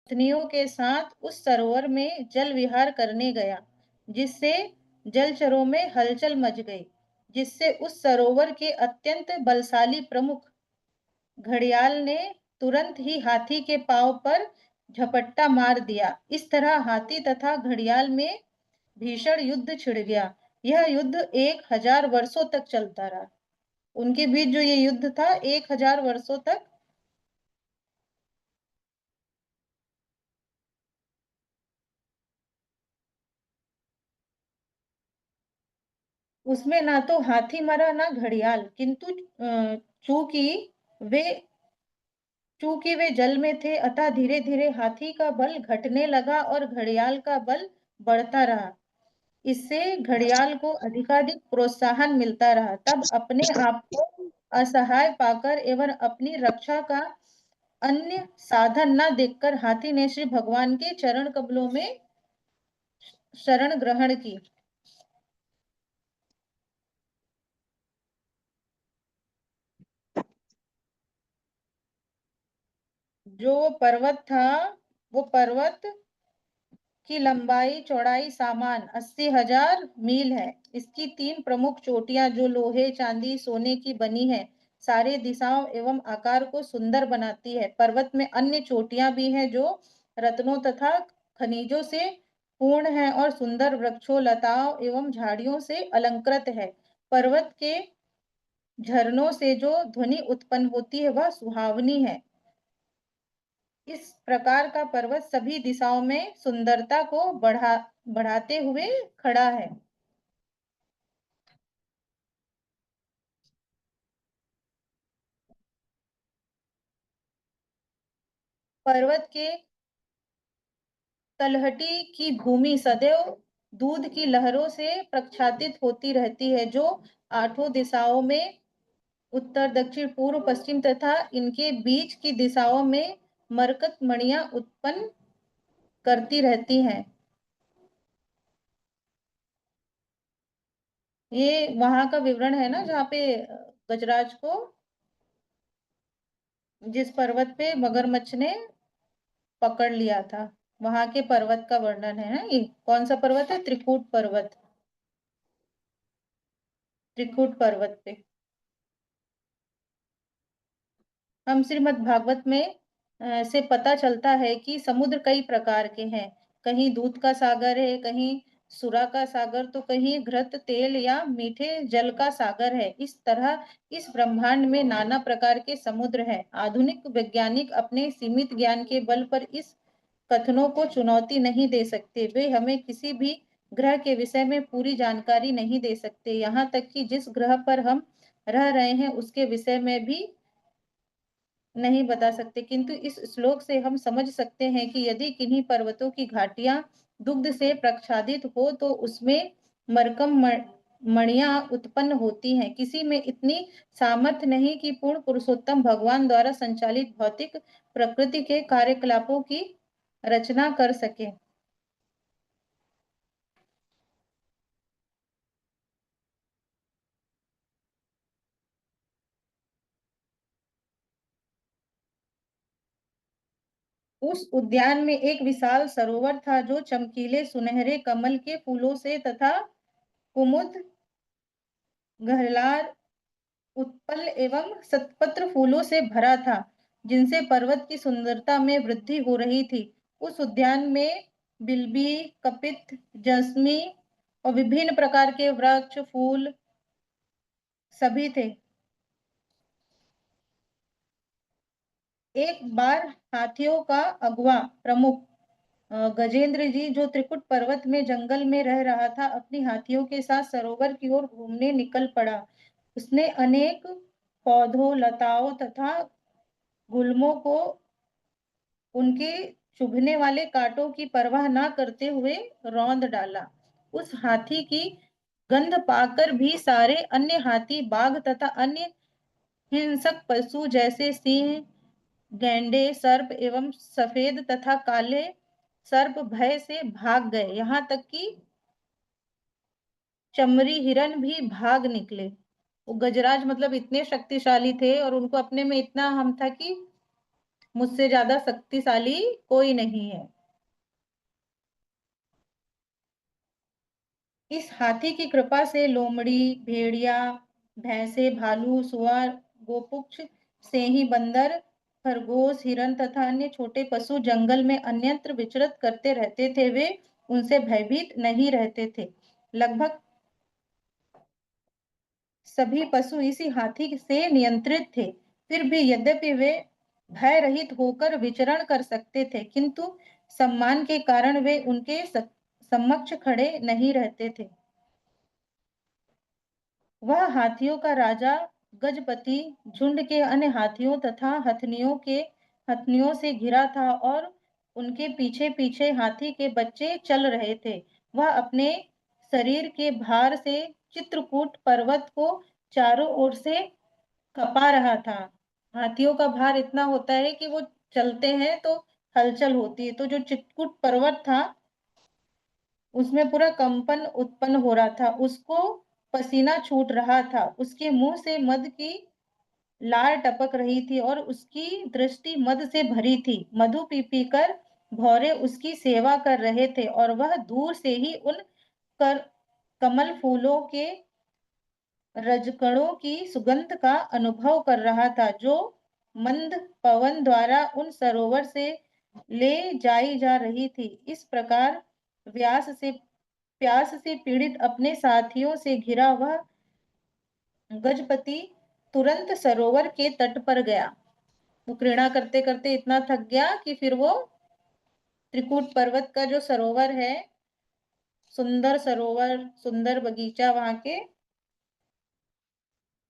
पत्नियों के साथ उस सरोवर में जल विहार करने गया, जिससे जलचरों में हलचल मच गई, जिससे उस सरोवर के अत्यंत बलशाली प्रमुख घड़ियाल ने तुरंत ही हाथी के पांव पर झपट्टा मार दिया। इस तरह हाथी तथा घड़ियाल में भीषण युद्ध छिड़ गया। यह युद्ध 1000 वर्षों तक चलता रहा। उनके बीच जो ये युद्ध था 1000 वर्षों तक। उसमें ना तो हाथी मरा ना घड़ियाल, किंतु चूंकि वे चूंकि वे जल में थे, अतः धीरे धीरे हाथी का बल घटने लगा और घड़ियाल का बल बढ़ता रहा। इससे घड़ियाल को अधिकाधिक प्रोत्साहन मिलता रहा। तब अपने आप को असहाय पाकर एवं अपनी रक्षा का अन्य साधन न देखकर हाथी ने श्री भगवान के चरण कमलों में शरण ग्रहण की। जो पर्वत था, वो पर्वत की लंबाई चौड़ाई सामान 80,000 मील है। इसकी 3 प्रमुख चोटियां जो लोहे चांदी सोने की बनी है, सारे दिशाओं एवं आकार को सुंदर बनाती है। पर्वत में अन्य चोटियां भी हैं जो रत्नों तथा खनिजों से पूर्ण है और सुंदर वृक्षों लताओं एवं झाड़ियों से अलंकृत है। पर्वत के झरनों से जो ध्वनि उत्पन्न होती है वह सुहावनी है। इस प्रकार का पर्वत सभी दिशाओं में सुंदरता को बढ़ाते हुए खड़ा है। पर्वत के तलहटी की भूमि सदैव दूध की लहरों से प्रक्षातित होती रहती है, जो 8 दिशाओं में उत्तर दक्षिण पूर्व पश्चिम तथा इनके बीच की दिशाओं में मरकत मणियां उत्पन्न करती रहती हैं। ये वहां का विवरण है ना, जहाँ पे गजराज को जिस पर्वत पे मगरमच्छ ने पकड़ लिया था, वहां के पर्वत का वर्णन है ना। ये कौन सा पर्वत है? त्रिकूट पर्वत। त्रिकूट पर्वत पे हम श्रीमद् भागवत में से पता चलता है कि समुद्र कई प्रकार के हैं। कहीं दूध का सागर है, कहीं सुरा का सागर, तो कहीं घृत तेल या मीठे जल का सागर है। इस तरह इस ब्रह्मांड में नाना प्रकार के समुद्र हैं। आधुनिक वैज्ञानिक अपने सीमित ज्ञान के बल पर इस कथनों को चुनौती नहीं दे सकते। वे हमें किसी भी ग्रह के विषय में पूरी जानकारी नहीं दे सकते। यहाँ तक कि जिस ग्रह पर हम रह रहे हैं उसके विषय में भी नहीं बता सकते। किंतु इस श्लोक से हम समझ सकते हैं कि यदि किन्हीं पर्वतों की घाटियां दुग्ध से प्रक्षादित हो तो उसमें मरकम मणियां उत्पन्न होती हैं। किसी में इतनी सामर्थ्य नहीं कि पूर्ण पुरुषोत्तम भगवान द्वारा संचालित भौतिक प्रकृति के कार्यकलापों की रचना कर सके। उस उद्यान में एक विशाल सरोवर था जो चमकीले सुनहरे कमल के फूलों से तथा कुमुद गहलार उत्पल एवं सतपत्र फूलों से भरा था, जिनसे पर्वत की सुंदरता में वृद्धि हो रही थी। उस उद्यान में बिल्बी, कपित, जस्मी और विभिन्न प्रकार के वृक्ष फूल सभी थे। एक बार हाथियों का अगवा प्रमुख गजेंद्र जी, जो त्रिकुट पर्वत में जंगल में रह रहा था, अपनी हाथियों के साथ सरोवर की ओर घूमने निकल पड़ा। उसने अनेक पौधों लताओं तथा गुल्मों को उनके चुभने वाले कांटों की परवाह ना करते हुए रौंद डाला। उस हाथी की गंध पाकर भी सारे अन्य हाथी, बाघ तथा अन्य हिंसक पशु जैसे सिंह, गैंडे, सर्प एवं सफेद तथा काले सर्प भय से भाग गए। यहाँ तक कि चमरी हिरन भी भाग निकले। वो गजराज मतलब इतने शक्तिशाली थे और उनको अपने में इतना हम था कि मुझसे ज्यादा शक्तिशाली कोई नहीं है। इस हाथी की कृपा से लोमड़ी, भेड़िया, भैंसे, भालू, सुअर, गोपुच्छ, सेही, बंदर, खरगोश, हिरन तथा अन्य छोटे पशु जंगल में अन्यत्र विचरत करते रहते थे। वे उनसे भयभीत नहीं रहते थे। लगभग सभी पशु इसी हाथी से नियंत्रित थे। फिर भी यद्यपि वे भय रहित होकर विचरण कर सकते थे, किंतु सम्मान के कारण वे उनके समक्ष खड़े नहीं रहते थे। वह हाथियों का राजा गजपति झुंड के अन्य हाथियों तथा हथनियों से घिरा था और उनके पीछे पीछे हाथी के बच्चे चल रहे थे। वह अपने शरीर के भार से चित्रकूट पर्वत को चारों ओर से कपा रहा था। हाथियों का भार इतना होता है कि वो चलते हैं तो हलचल होती है। तो जो चित्रकूट पर्वत था उसमें पूरा कंपन उत्पन्न हो रहा था, उसको पसीना छूट रहा था, उसके मुंह से मद की लार टपक रही थी और उसकी दृष्टि मद से भरी थी। मधु पी पी कर भौरे उसकी सेवा कर रहे थे और वह दूर से ही उन कर कमल फूलों के रजकणों की सुगंध का अनुभव कर रहा था, जो मंद पवन द्वारा उन सरोवर से ले जाई जा रही थी। इस प्रकार प्यास से पीड़ित अपने साथियों से घिरा वह गजपति तुरंत सरोवर के तट पर गया। वो क्रीड़ा करते करते इतना थक गया कि फिर वो त्रिकूट पर्वत का जो सरोवर है, सुंदर सरोवर, सुंदर बगीचा, वहां के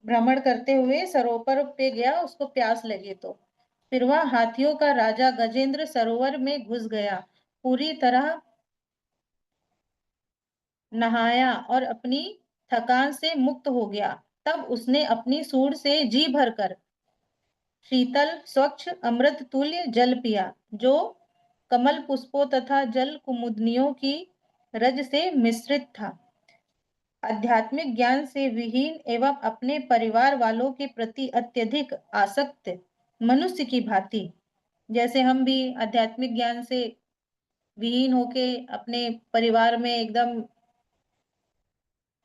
भ्रमण करते हुए सरोवर पे गया। उसको प्यास लगी तो फिर वह हाथियों का राजा गजेंद्र सरोवर में घुस गया, पूरी तरह नहाया और अपनी थकान से मुक्त हो गया। तब उसने अपनी सूंड से जी भरकर शीतल स्वच्छ अमृत तुल्य जल पिया, जो कमल पुष्पों तथा जल कुमुदनियों की रज से मिश्रित था। आध्यात्मिक ज्ञान से विहीन एवं अपने परिवार वालों के प्रति अत्यधिक आसक्त मनुष्य की भांति, जैसे हम भी आध्यात्मिक ज्ञान से विहीन होके अपने परिवार में एकदम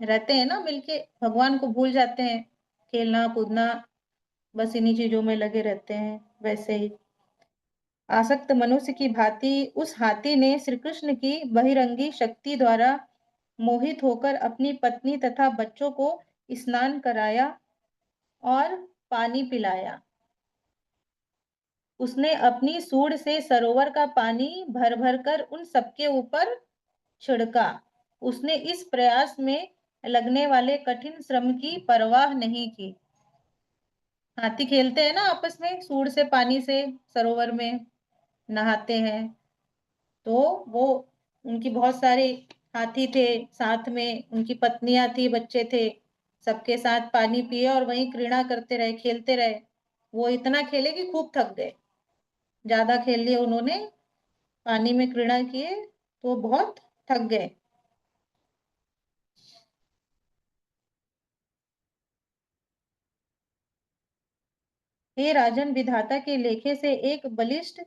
रहते हैं ना, मिलके भगवान को भूल जाते हैं, खेलना कूदना बस इन्हीं चीजों में लगे रहते हैं, वैसे ही आसक्त मनुष्य की भांति उस हाथी ने श्री कृष्ण की बहिरंगी शक्ति द्वारा मोहित होकर अपनी पत्नी तथा बच्चों को स्नान कराया और पानी पिलाया। उसने अपनी सूंड से सरोवर का पानी भर भर कर उन सबके ऊपर छिड़का। उसने इस प्रयास में लगने वाले कठिन श्रम की परवाह नहीं की। हाथी खेलते हैं ना आपस में, सूंड से पानी से सरोवर में नहाते हैं। तो वो उनकी बहुत सारे हाथी थे, साथ में उनकी पत्नियां थी, बच्चे थे, सबके साथ पानी पिए और वहीं क्रीड़ा करते रहे, खेलते रहे। वो इतना खेले कि खूब थक गए, ज्यादा खेल लिए उन्होंने, पानी में क्रीड़ा किए तो बहुत थक गए। हे राजन, विधाता के लेखे से एक बलिष्ठ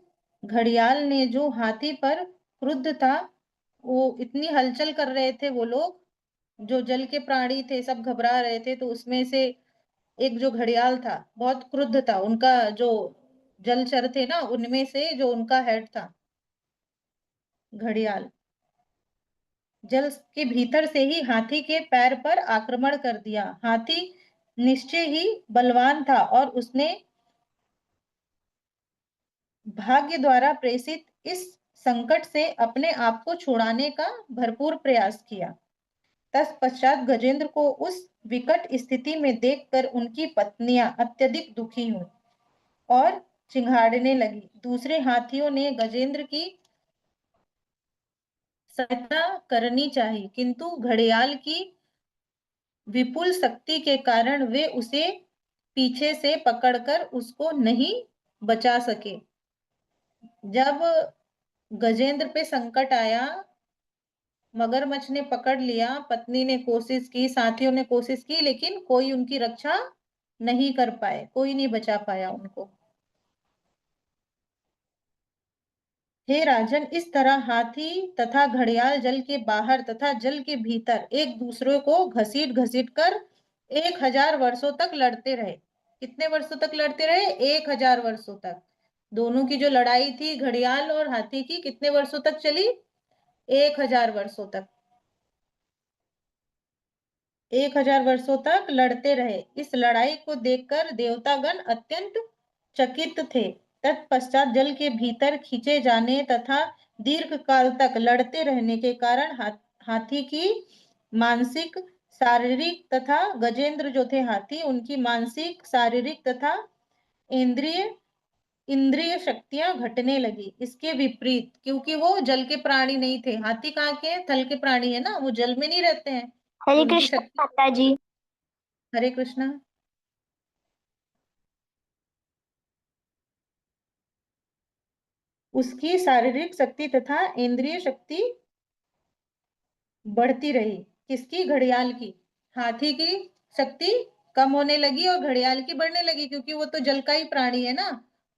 घड़ियाल ने, जो हाथी पर क्रुद्ध था, वो इतनी हलचल कर रहे थे वो लोग, जो जल के प्राणी थे सब घबरा रहे थे, तो उसमें से एक जो घड़ियाल था बहुत क्रुद्ध था, उनका जो जलचर थे ना उनमें से जो उनका हेड था घड़ियाल, जल के भीतर से ही हाथी के पैर पर आक्रमण कर दिया। हाथी निश्चय ही बलवान था और उसने भाग्य द्वारा प्रेषित इस संकट से अपने आप को छुड़ाने का भरपूर प्रयास किया। तत्पश्चात गजेंद्र को उस विकट स्थिति में देखकर उनकी पत्नियां अत्यधिक दुखी हुई और चिंघाड़ने लगी। दूसरे हाथियों ने गजेंद्र की सहायता करनी चाहिए, किंतु घड़ियाल की विपुल शक्ति के कारण वे उसे पीछे से पकड़कर उसको नहीं बचा सके। जब गजेंद्र पे संकट आया, मगरमच्छ ने पकड़ लिया, पत्नी ने कोशिश की, साथियों ने कोशिश की, लेकिन कोई उनकी रक्षा नहीं कर पाए, कोई नहीं बचा पाया उनको। हे राजन, इस तरह हाथी तथा घड़ियाल जल के बाहर तथा जल के भीतर एक दूसरे को घसीट घसीट कर 1000 वर्षों तक लड़ते रहे। कितने वर्षों तक लड़ते रहे? 1000 वर्षों तक। दोनों की जो लड़ाई थी घड़ियाल और हाथी की, कितने वर्षों तक चली? 1000 वर्षों तक। 1000 वर्षों तक लड़ते रहे। इस लड़ाई को देखकर देवतागण अत्यंत चकित थे। तत्पश्चात जल के भीतर खींचे जाने तथा दीर्घ काल तक लड़ते रहने के कारण हाथी की मानसिक, शारीरिक तथा गजेंद्र जो थे हाथी, उनकी मानसिक, शारीरिक तथा इंद्रिय इंद्रिय शक्तियां घटने लगी। इसके विपरीत, क्योंकि वो जल के प्राणी नहीं थे, हाथी कहाँ के हैं? थल के प्राणी है ना, वो जल में नहीं रहते हैं, तो हरे उनकी कृष्ण शक्ति। माता जी। हरे कृष्णा। उसकी शारीरिक शक्ति तथा इंद्रिय शक्ति बढ़ती रही। किसकी? घड़ियाल की। हाथी की शक्ति कम होने लगी और घड़ियाल की बढ़ने लगी, क्योंकि वो तो जल का ही प्राणी है ना।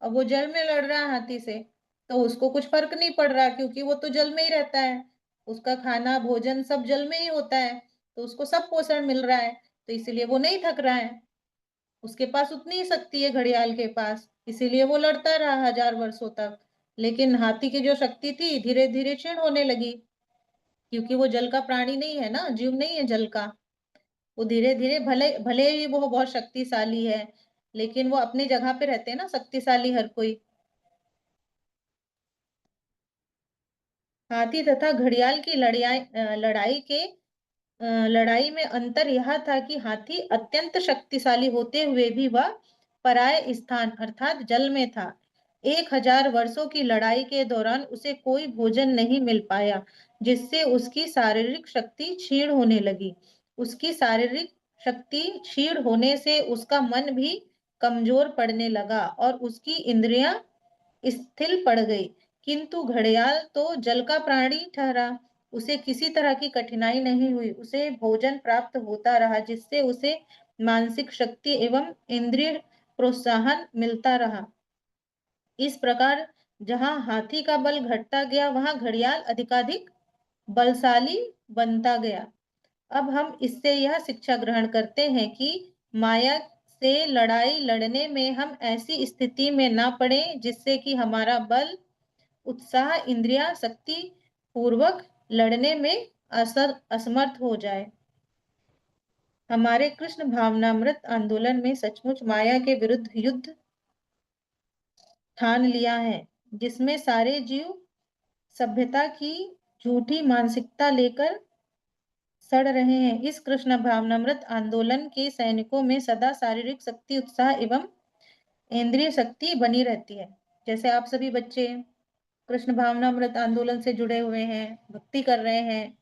अब वो जल में लड़ रहा है हाथी से, तो उसको कुछ फर्क नहीं पड़ रहा, क्योंकि वो तो जल में ही रहता है। उसका खाना भोजन सब जल में ही होता है, तो उसको सब पोषण मिल रहा है, तो इसीलिए वो नहीं थक रहा है। उसके पास उतनी ही शक्ति है घड़ियाल के पास, इसीलिए वो लड़ता रहा 1000 वर्षों तक। लेकिन हाथी की जो शक्ति थी धीरे धीरे क्षीण होने लगी, क्योंकि वो जल का प्राणी नहीं है ना, जीव नहीं है जल का। वो धीरे धीरे, भले भले ही वो बहुत शक्तिशाली है, लेकिन वो अपनी जगह पे रहते हैं ना, शक्तिशाली हर कोई। हाथी तथा घड़ियाल की लड़ाई में अंतर यह था कि हाथी अत्यंत शक्तिशाली होते हुए भी वह पराये स्थान अर्थात जल में था। 1000 वर्षों की लड़ाई के दौरान उसे कोई भोजन नहीं मिल पाया, जिससे उसकी शारीरिक शक्ति क्षीण होने लगी। उसकी शारीरिक शक्ति क्षीण होने से उसका मन भी कमजोर पड़ने लगा और उसकी इंद्रियां स्थिर पड़ गई। किंतु घड़ियाल तो जल का प्राणी ठहरा। उसे किसी तरह की कठिनाई नहीं हुई, उसे भोजन प्राप्त होता रहा, जिससे उसे मानसिक शक्ति एवं इंद्रिय प्रोत्साहन मिलता रहा। इस प्रकार जहां हाथी का बल घटता गया, वहां घड़ियाल अधिकाधिक बलशाली बनता गया। अब हम इससे यह शिक्षा ग्रहण करते हैं कि माया से लड़ाई लड़ने में हम ऐसी स्थिति में ना पड़े जिससे कि हमारा बल, उत्साह, इंद्रिया शक्ति पूर्वक लड़ने में असमर्थ हो जाए। हमारे कृष्ण भावनामृत आंदोलन में सचमुच माया के विरुद्ध युद्ध ठान लिया है, जिसमें सारे जीव सभ्यता की झूठी मानसिकता लेकर सड़ रहे हैं। इस कृष्ण भावनामृत आंदोलन के सैनिकों में सदा शारीरिक शक्ति, उत्साह एवं इंद्रिय शक्ति बनी रहती है। जैसे आप सभी बच्चे कृष्ण भावनामृत आंदोलन से जुड़े हुए हैं, भक्ति कर रहे हैं,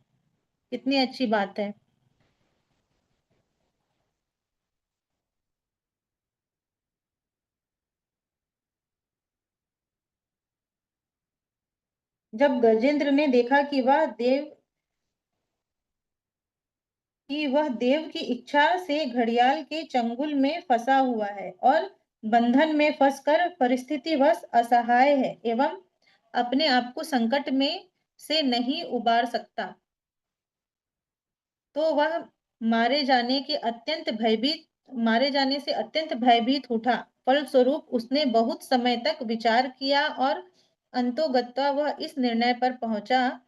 कितनी अच्छी बात है। जब गजेंद्र ने देखा कि वह देव की इच्छा से घड़ियाल के चंगुल में फंसा हुआ है और बंधन में फंसकर परिस्थितिवश असहाय है एवं अपने आप को संकट में से नहीं उबार सकता, तो वह मारे जाने से अत्यंत भयभीत उठा। फलस्वरूप उसने बहुत समय तक विचार किया और अंतोगत्वा वह इस निर्णय पर पहुंचा,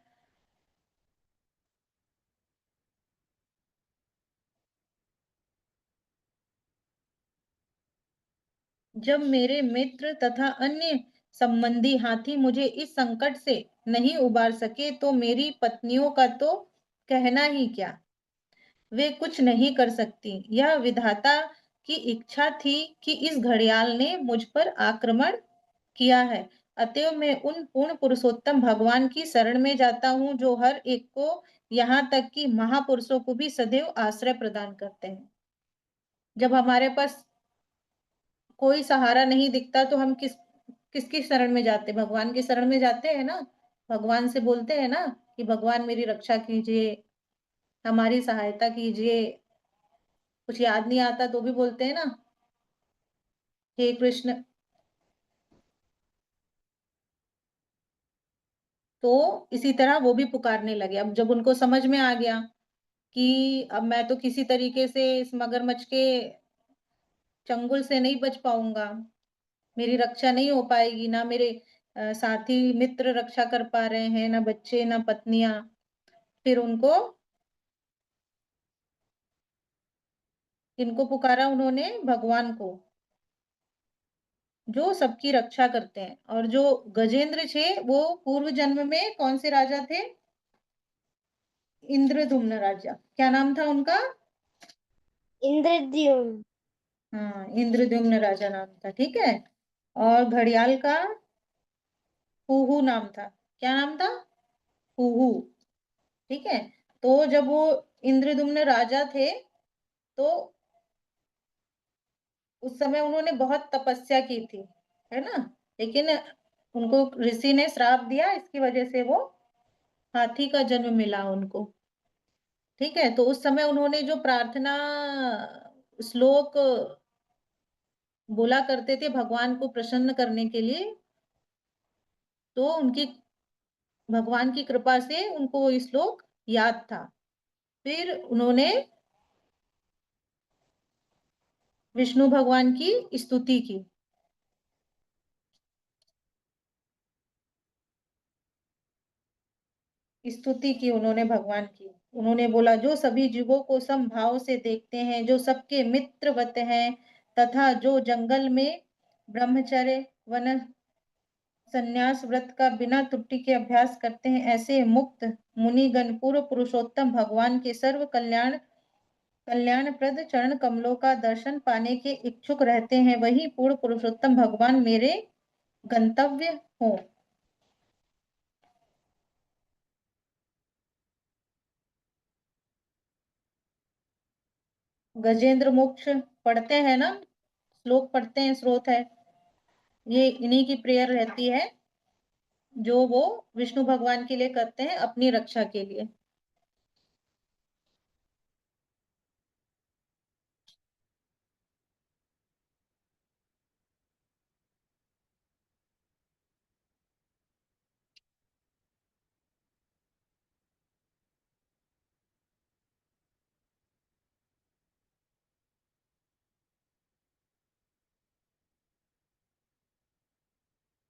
जब मेरे मित्र तथा अन्य संबंधी हाथी मुझे इस संकट से नहीं उबार सके, तो मेरी पत्नियों का तो कहना ही क्या। वे कुछ नहीं कर सकती। यह विधाता की इच्छा थी कि इस घड़ियाल ने मुझ पर आक्रमण किया है। अतएव मैं उन पूर्ण पुरुषोत्तम भगवान की शरण में जाता हूँ, जो हर एक को, यहाँ तक कि महापुरुषों को भी सदैव आश्रय प्रदान करते हैं। जब हमारे पास कोई सहारा नहीं दिखता, तो हम किसकी शरण में जाते? भगवान की शरण में जाते हैं ना। भगवान से बोलते हैं ना कि भगवान मेरी रक्षा कीजिए, हमारी सहायता कीजिए। कुछ याद नहीं आता तो भी बोलते हैं ना, हे कृष्ण। तो इसी तरह वो भी पुकारने लगे। अब जब उनको समझ में आ गया कि अब मैं तो किसी तरीके से इस मगरमच्छ के चंगुल से नहीं बच पाऊंगा, मेरी रक्षा नहीं हो पाएगी, ना मेरे साथी मित्र रक्षा कर पा रहे हैं, ना बच्चे, ना पत्नियां। फिर उनको किनको पुकारा उन्होंने? भगवान को, जो सबकी रक्षा करते हैं। और जो गजेंद्र थे वो पूर्व जन्म में कौन से राजा थे? इंद्रदुम्न राजा। क्या नाम था उनका? इंद्रद्युम्न। हाँ, इंद्रद्युम्न राजा नाम था। ठीक है। और घड़ियाल का हुहु नाम था। क्या नाम था? हुहु। ठीक है। तो जब वो इंद्रदुम्न राजा थे, तो उस समय उन्होंने बहुत तपस्या की थी, है ना? लेकिन उनको ऋषि ने श्राप दिया, इसकी वजह से वो हाथी का जन्म मिला उनको। ठीक है। तो उस समय उन्होंने जो प्रार्थना श्लोक बोला करते थे भगवान को प्रसन्न करने के लिए, तो उनकी भगवान की कृपा से उनको ये श्लोक याद था। फिर उन्होंने विष्णु भगवान की स्तुति की। स्तुति की उन्होंने भगवान की। उन्होंने बोला, जो सभी जीवों को समभाव से देखते हैं, जो सबके मित्रवत हैं, तथा जो जंगल में ब्रह्मचर्य वन संन्यास व्रत का बिना त्रुटि के अभ्यास करते हैं, ऐसे मुक्त मुनिगण पूर्व पुरुषोत्तम भगवान के सर्व कल्याणप्रद चरण कमलों का दर्शन पाने के इच्छुक रहते हैं, वही पूर्ण पुरुषोत्तम भगवान मेरे गंतव्य हो। गजेंद्र मोक्ष पढ़ते हैं ना, श्लोक पढ़ते हैं, स्रोत है, ये इन्हीं की प्रेयर रहती है, जो वो विष्णु भगवान के लिए करते हैं अपनी रक्षा के लिए।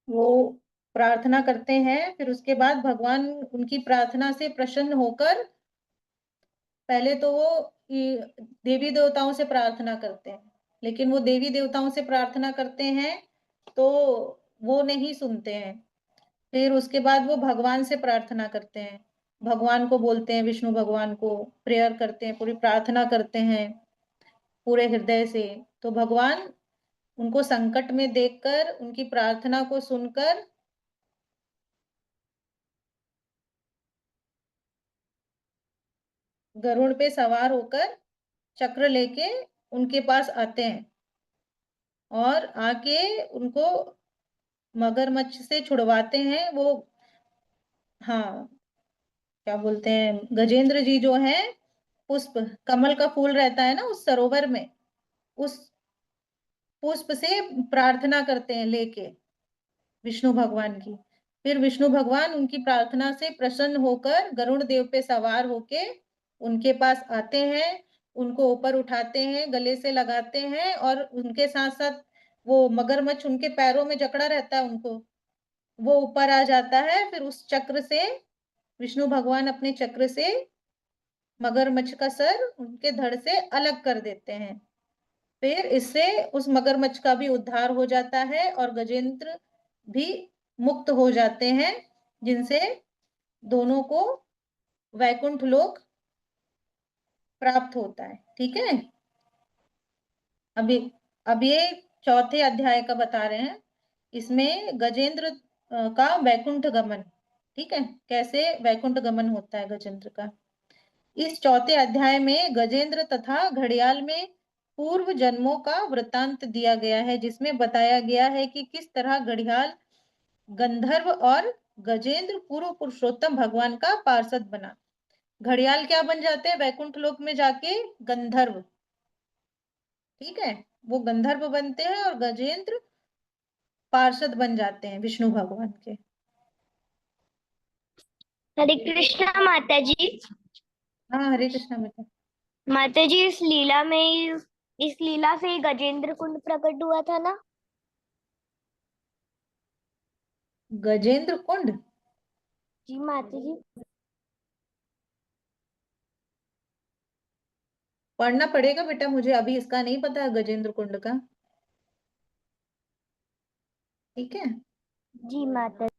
वो प्रार्थना करते हैं, फिर उसके बाद भगवान उनकी प्रार्थना से प्रसन्न होकर, पहले तो वो देवी देवताओं से प्रार्थना करते हैं, लेकिन वो देवी देवताओं से प्रार्थना करते हैं तो वो नहीं सुनते हैं। फिर उसके बाद वो भगवान से प्रार्थना करते हैं, भगवान को बोलते हैं, विष्णु भगवान को प्रेयर करते हैं, पूरी प्रार्थना करते हैं पूरे हृदय से। तो भगवान उनको संकट में देखकर, उनकी प्रार्थना को सुनकर गरुड़ पे सवार होकर चक्र लेके उनके पास आते हैं, और आके उनको मगरमच्छ से छुड़वाते हैं वो। हाँ, क्या बोलते हैं, गजेंद्र जी जो है, पुष्प कमल का फूल रहता है ना उस सरोवर में, उस पुष्प से प्रार्थना करते हैं लेके विष्णु भगवान की। फिर विष्णु भगवान उनकी प्रार्थना से प्रसन्न होकर गरुड़ देव पे सवार होके उनके पास आते हैं, उनको ऊपर उठाते हैं, गले से लगाते हैं, और उनके साथ साथ वो मगरमच्छ उनके पैरों में जकड़ा रहता है, उनको वो ऊपर आ जाता है। फिर उस चक्र से विष्णु भगवान अपने चक्र से मगरमच्छ का सर उनके धड़ से अलग कर देते हैं। फिर इससे उस मगरमच्छ का भी उद्धार हो जाता है और गजेंद्र भी मुक्त हो जाते हैं, जिनसे दोनों को वैकुंठ लोक प्राप्त होता है। ठीक है। अभी अब ये चौथे अध्याय का बता रहे हैं, इसमें गजेंद्र का वैकुंठ गमन। ठीक है, कैसे वैकुंठ गमन होता है गजेंद्र का। इस चौथे अध्याय में गजेंद्र तथा घड़ियाल में पूर्व जन्मों का वृतांत दिया गया है, जिसमें बताया गया है कि किस तरह घड़ियाल गंधर्व और गजेंद्र पूर्व पुरुषोत्तम भगवान का पार्षद बना। घड़ियाल क्या बन जाते हैं वैकुंठ लोक में जाके? गंधर्व। ठीक है, वो गंधर्व बनते हैं और गजेंद्र पार्षद बन जाते हैं विष्णु भगवान के। हरे कृष्णा माता जी। हाँ, हरे कृष्णा बेटा। माता जी, इस लीला से ही गजेंद्र कुंड प्रकट हुआ था ना? गजेंद्र कुंड? जी माता जी। पढ़ना पड़ेगा बेटा, मुझे अभी इसका नहीं पता है गजेंद्र कुंड का। ठीक है। जी माता ठीक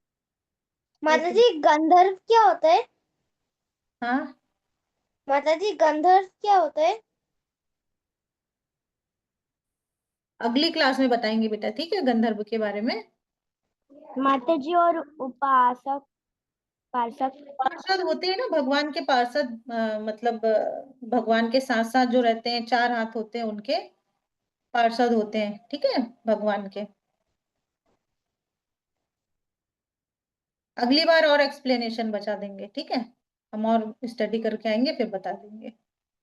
माता है। जी, गंधर्व क्या होता है? हाँ, माता जी, गंधर्व क्या होता है? अगली क्लास में बताएंगे बेटा, ठीक है, गंधर्व के बारे में। माता जी, और उपासक पार्षद? पार्षद होते हैं ना भगवान के पार्षद, मतलब भगवान के साथ साथ जो रहते हैं, चार हाथ होते हैं उनके, पार्षद होते हैं, ठीक है, भगवान के। अगली बार और एक्सप्लेनेशन बचा देंगे, ठीक है, हम और स्टडी करके आएंगे फिर बता देंगे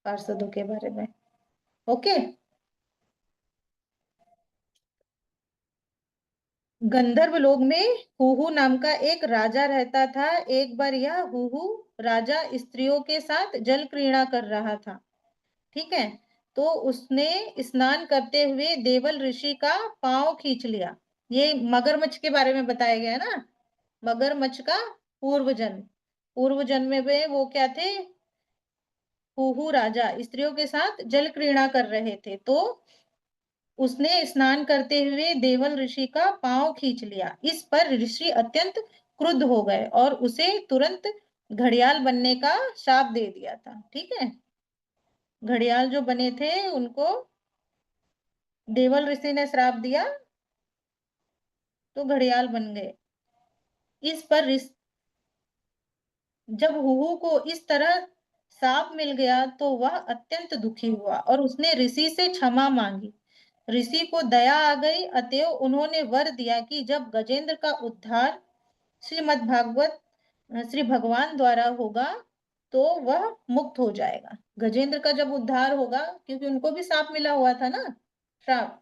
पार्षदों के बारे में। ओके। गंधर्व लोक में हुहु नाम का एक राजा रहता था। एक बार यह हुहु राजा स्त्रियों के साथ जल क्रीड़ा कर रहा था। ठीक है। तो उसने स्नान करते हुए देवल ऋषि का पांव खींच लिया। ये मगरमच्छ के बारे में बताया गया है ना, मगरमच्छ का पूर्व जन्म। पूर्व जन्म में वो क्या थे? हुहु राजा स्त्रियों के साथ जल क्रीड़ा कर रहे थे, तो उसने स्नान करते हुए देवल ऋषि का पांव खींच लिया। इस पर ऋषि अत्यंत क्रुद्ध हो गए और उसे तुरंत घड़ियाल बनने का श्राप दे दिया था। ठीक है। घड़ियाल जो बने थे उनको देवल ऋषि ने श्राप दिया, तो घड़ियाल बन गए। इस पर जब हुहू को इस तरह शाप मिल गया तो वह अत्यंत दुखी हुआ और उसने ऋषि से क्षमा मांगी। ऋषि को दया आ गई, अतएव उन्होंने वर दिया कि जब गजेंद्र का उद्धार श्रीमद् भागवत श्री भगवान द्वारा होगा तो वह मुक्त हो जाएगा। गजेंद्र का जब उद्धार होगा, क्योंकि उनको भी शाप मिला हुआ था ना, श्राप,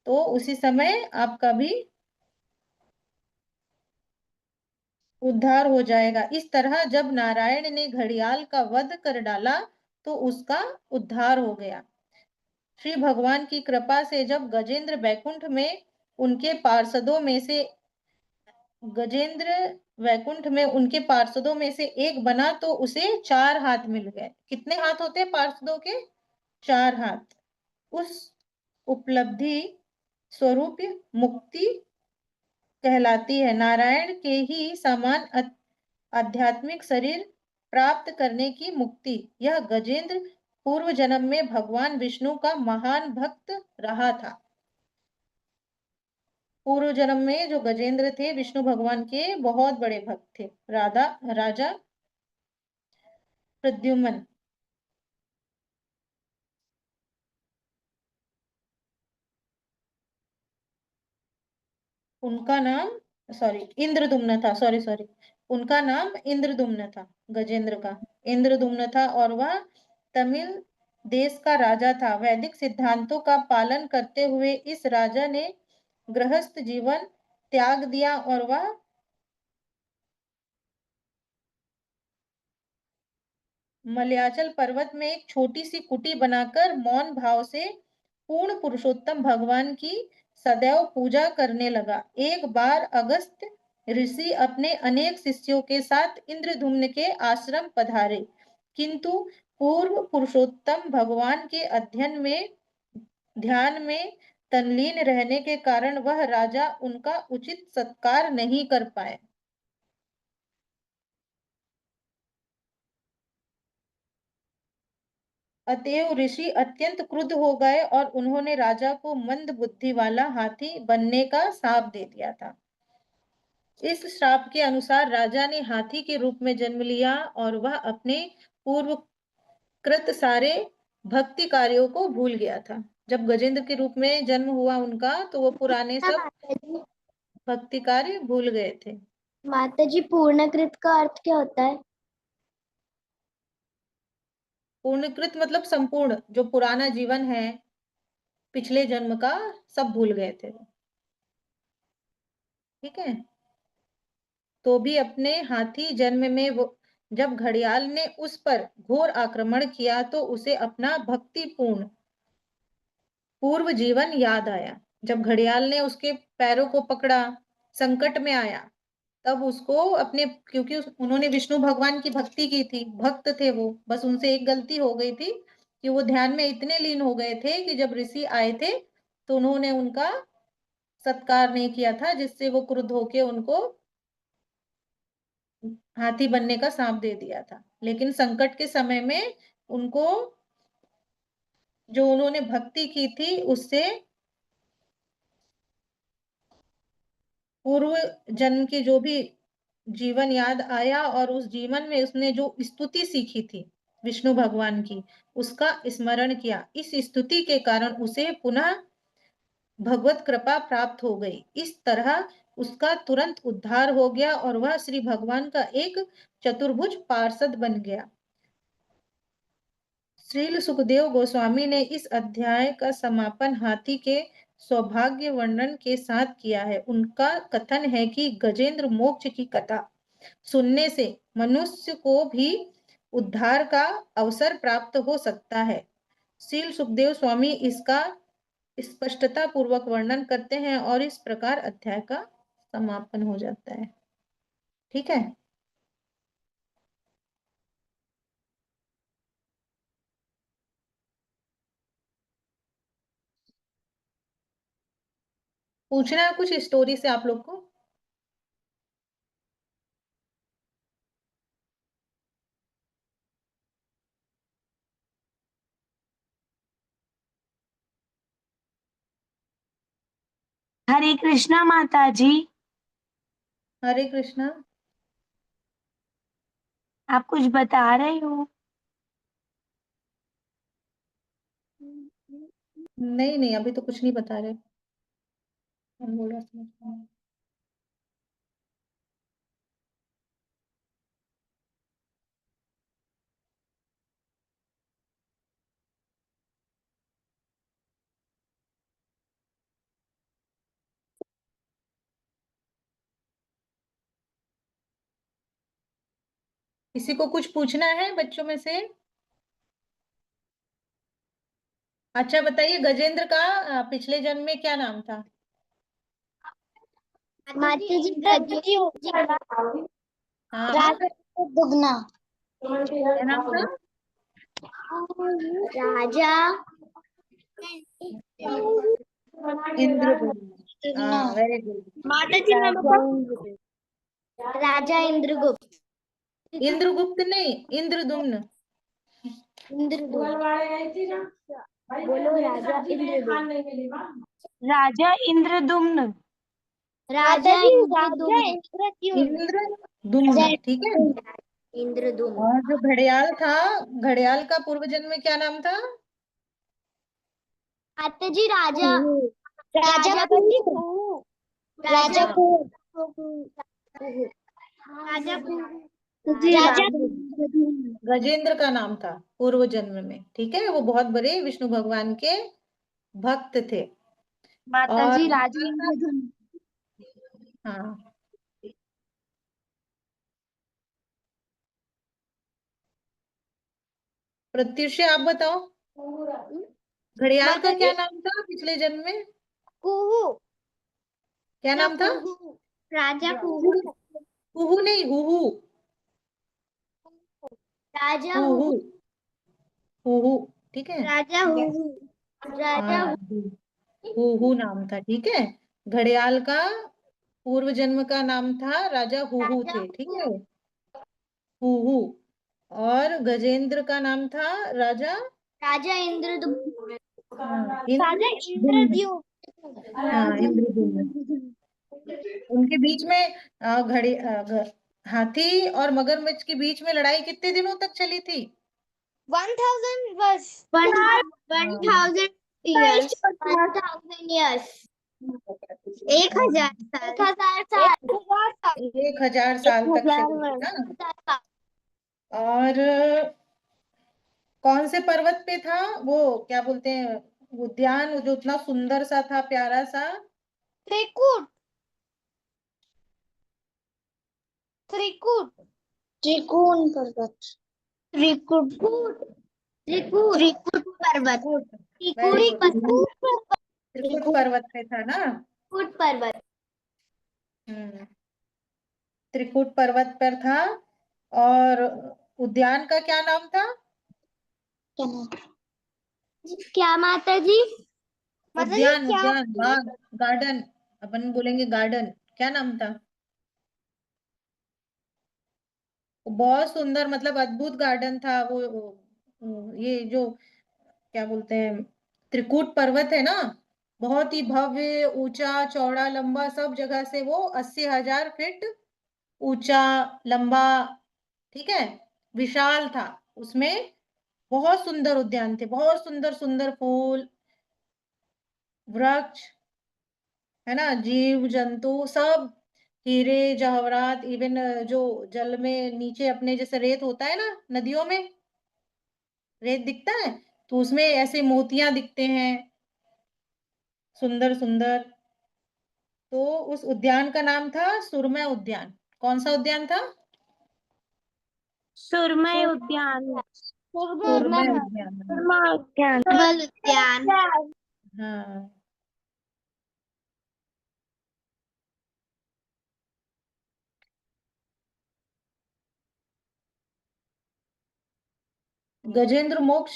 तो उसी समय आपका भी उद्धार हो जाएगा। इस तरह जब नारायण ने घड़ियाल का वध कर डाला तो उसका उद्धार हो गया। श्री भगवान की कृपा से जब गजेंद्र बैकुंठ में उनके पार्षदों में से गजेंद्र वैकुंठ में उनके पार्षदों में से एक बना तो उसे चार हाथ मिल गए। कितने हाथ होते हैं पार्षदों के? चार हाथ। उस उपलब्धि स्वरूप मुक्ति कहलाती है। नारायण के ही समान आध्यात्मिक शरीर प्राप्त करने की मुक्ति। यह गजेंद्र पूर्व जन्म में भगवान विष्णु का महान भक्त रहा था। पूर्व जन्म में जो गजेंद्र थे विष्णु भगवान के बहुत बड़े भक्त थे। राजा प्रद्युम्न। उनका नाम, सॉरी, इंद्रदुम्न था, सॉरी सॉरी, उनका नाम इंद्रदुम्न था, गजेंद्र का इंद्रदुम्न था, और वह तमिल देश का राजा था। वैदिक सिद्धांतों का पालन करते हुए इस राजा ने गृहस्थ जीवन त्याग दिया और वह मलयाचल पर्वत में एक छोटी सी कुटी बनाकर मौन भाव से पूर्ण पुरुषोत्तम भगवान की सदैव पूजा करने लगा। एक बार अगस्त ऋषि अपने अनेक शिष्यों के साथ इंद्रधुम्न के आश्रम पधारे, किंतु पूर्व पुरुषोत्तम भगवान के अध्ययन में ध्यान में तल्लीन रहने के कारण वह राजा उनका उचित सत्कार नहीं कर पाए। अतएव ऋषि अत्यंत क्रुद्ध हो गए और उन्होंने राजा को मंद बुद्धि वाला हाथी बनने का शाप दे दिया था। इस श्राप के अनुसार राजा ने हाथी के रूप में जन्म लिया और वह अपने पूर्व कृत सारे भक्ति कार्यों को भूल गया था। जब गजेंद्र के रूप में जन्म हुआ उनका, तो वो पुराने हाँ, सब भक्ति कार्य भूल गए थे। माता जी, पूर्णकृत का अर्थ क्या होता है? पूर्णकृत मतलब संपूर्ण, जो पुराना जीवन है पिछले जन्म का, सब भूल गए थे। ठीक है। तो भी अपने हाथी जन्म में वो जब घड़ियाल ने उस पर घोर आक्रमण किया तो उसे अपना भक्तिपूर्ण पूर्व जीवन याद आया। जब घड़ियाल ने उसके पैरों को पकड़ा, संकट में आया, तब उसको अपने, क्योंकि उन्होंने विष्णु भगवान की भक्ति की थी, भक्त थे वो, बस उनसे एक गलती हो गई थी कि वो ध्यान में इतने लीन हो गए थे कि जब ऋषि आए थे तो उन्होंने उनका सत्कार नहीं किया था, जिससे वो क्रुद्ध होके उनको हाथी बनने का सांप दे दिया था। लेकिन संकट के समय में उनको, जो उन्होंने भक्ति की थी, उससे पूर्व जन्म की जो भी जीवन याद आया और उस जीवन में उसने जो स्तुति सीखी थी विष्णु भगवान की, उसका स्मरण किया। इस स्तुति के कारण उसे पुनः भगवत कृपा प्राप्त हो गई। इस तरह उसका तुरंत उद्धार हो गया और वह श्री भगवान का एक चतुर्भुज पार्षद बन गया। श्रील सुखदेव गोस्वामी ने इस अध्याय का समापन हाथी के सौभाग्य वर्णन के साथ किया है। उनका कथन है कि गजेंद्र मोक्ष की कथा सुनने से मनुष्य को भी उद्धार का अवसर प्राप्त हो सकता है। श्रील सुखदेव स्वामी इसका स्पष्टता पूर्वक वर्णन करते हैं और इस प्रकार अध्याय का समापन हो जाता है। ठीक है। पूछना है कुछ स्टोरी से आप लोग को? हरे कृष्णा माता जी। हरे कृष्णा। आप कुछ बता रहे हो? नहीं नहीं, अभी तो कुछ नहीं बता रहे। हम बोल रहा समझ में आया। किसी को कुछ पूछना है बच्चों में से? अच्छा बताइए, गजेंद्र का पिछले जन्म में क्या नाम था? माता जी प्रज्वती होगी। हाँ हाँ, राजा दुगना। क्या नाम था? राजा इंद्रदुम्न। दुगना। हाँ, वेरी गुड। माता जी मैं बताऊं? राजा इंद्रगुप्त। इंद्रगुप्त नहीं, इंद्रदुम्न। इंद्रदुम्न। बोलो राजा इंद्रदुम्न। राजा इंद्रदुम्न। राजा इंद्रदुम्न। इंद्रदुम्न, ठीक है। इंद्रदुम्न। और जो घड़ियाल था, घड़ियाल का पूर्व जन्म में क्या नाम था? माता जी राजा राजा कुहू। राजा हाँ, कुहू। राजा कुहू। राजा गजेंद्र का नाम था पूर्व जन्म में, ठीक है। वो बहुत बड़े विष्णु भगवान के भक्त थे। माता और जी राजा इंद्रदुम्न। हाँ, प्रत्युषे आप बताओ, घड़ियाल का माता क्या जी नाम था पिछले जन्म में? कुहू। क्या नाम था? राजा कुहू। कुहू। कुहू नहीं, हुहू। राजा हुहू। हुहू। हुहू, ठीक है। राजा हुहू। राजा हाँ, हुहू नाम था, ठीक है। घड़ियाल का पूर्व जन्म का नाम था राजा हुहू थे, ठीक है। हुहू। और गजेंद्र का नाम था राजा, राजा इंद्रदुम्न। हाँ, राजा इंद्रदुम्न। हाँ, इंद्रदुम्न। इंद्रद्युम्न। उनके बीच में हाथी और मगरमच्छ के बीच में लड़ाई कितने दिनों तक चली थी? 1000 वर्ष। हाँ, 1000 years। 1000 years। 1000 साल। 1000 साल। 1000 साल तक 1000 चली थी वर्ष। ना। 1000 साल। और कौन से पर्वत पे था वो, क्या बोलते हैं, उद्यान जो इतना सुंदर सा था, प्यारा सा? त्रिकूट। त्रिकूट। त्रिकोण पर्वत। त्रिकुट त्रिकुट त्रिकुट पर्वत। Very good. त्रिकुट पर्वत। त्रिकुट पर्वत पे था ना। त्रिकुट पर्वत। त्रिकुट पर्वत पर था। और उद्यान का क्या नाम था? क्या माता जी? माता जी उद्यान, क्या? उद्यान, बाग, गार्डन। अपन बोलेंगे गार्डन। क्या नाम था? बहुत सुंदर, मतलब अद्भुत गार्डन था वो ये जो क्या बोलते हैं, त्रिकूट पर्वत है ना, बहुत ही भव्य, ऊंचा, चौड़ा, लंबा, सब जगह से वो 80,000 फीट ऊंचा, लंबा, ठीक है, विशाल था। उसमें बहुत सुंदर उद्यान थे, बहुत सुंदर सुंदर फूल, वृक्ष, है ना, जीव जंतु सब, हीरे जवाहरात, इवन जो जल में नीचे अपने जैसे रेत होता है ना, नदियों में रेत दिखता है, तो उसमें ऐसे मोतियां दिखते हैं, सुंदर सुंदर। तो उस उद्यान का नाम था सुरमय उद्यान। कौन सा उद्यान था? सुरमय सुर- उद्यान। सुरमय उद्यान। सुरमय उद्यान। उद्यान। हाँ। गजेंद्र मोक्ष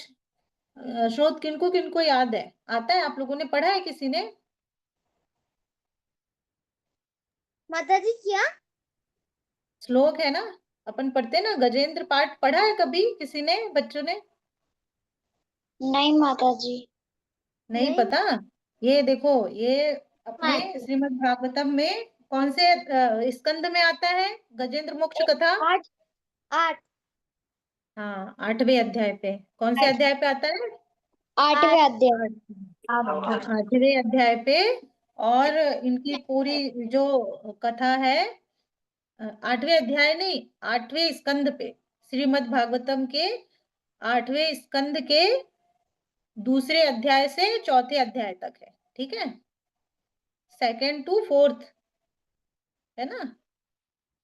स्रोत किनको किनको याद है? आता है? आप लोगों ने पढ़ा है किसी ने? माता जी क्या? श्लोक है ना, अपन पढ़ते हैं ना, गजेंद्र पाठ पढ़ा है कभी किसी ने, बच्चों ने? नहीं माता जी। नहीं नहीं। पता? ये देखो, ये अपने श्रीमद् भागवतम में कौन से स्कंद में आता है गजेंद्र मोक्ष कथा? 8 8 हाँ, 8वें अध्याय पे। कौन से अध्याय पे आता है? 8वें अध्याय। आठ। हाँ, 8वें अध्याय पे। और इनकी पूरी जो कथा है, 8वें अध्याय नहीं, 8वें स्कंद पे, श्रीमद् भागवतम के 8वें स्कंद के दूसरे अध्याय से चौथे अध्याय तक है, ठीक है, सेकंड टू फोर्थ, है ना,